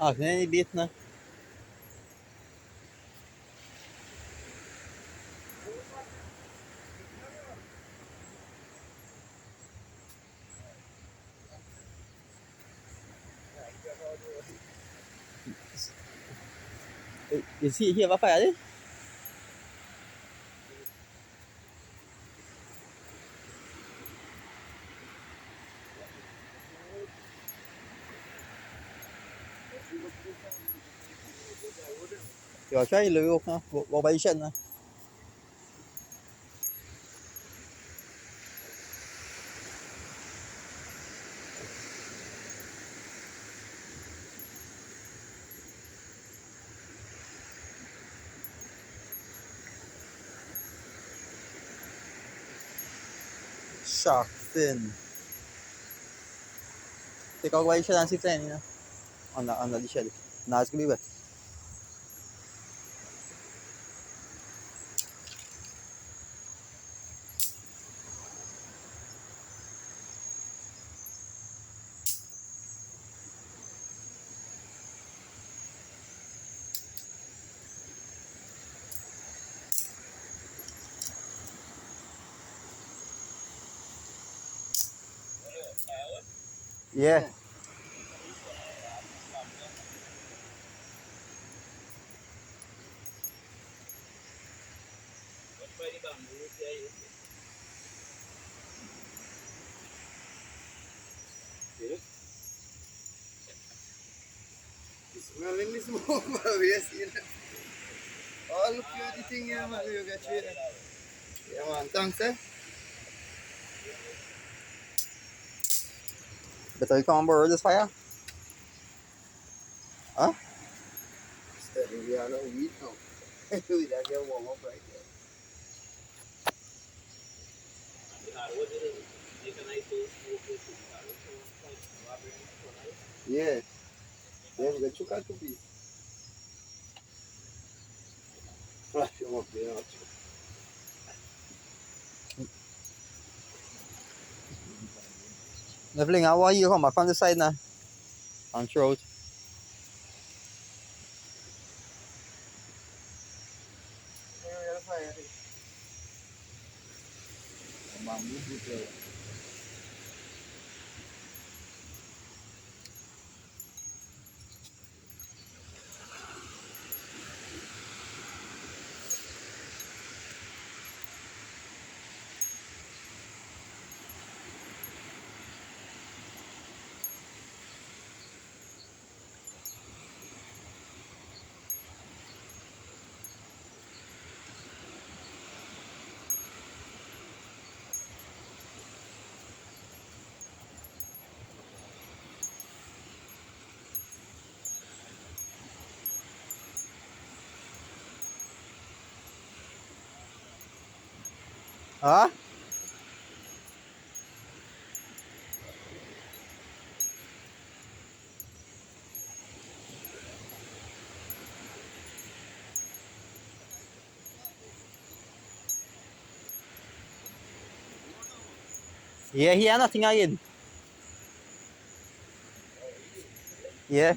Akin na ibit na. You see here, apa ya? Jag kör i luk na, vad var i känna? Shark fin. Take out why siya si friend na. On the shell. Nas gibi be. Yeah. Smelling this smoke, yes, you know. Oh, look at the thing here, man. You got you. Yeah, man. Thanks, eh? Better you come on board this fire? Huh? Steady, we are no weed now. We got get warm up right there. Yeah. Yeah, we got two cat to be. Flash him up there. Nevling, how are you come back on the side na? On throat. Huh? Yeah, here nothing again. Yeah.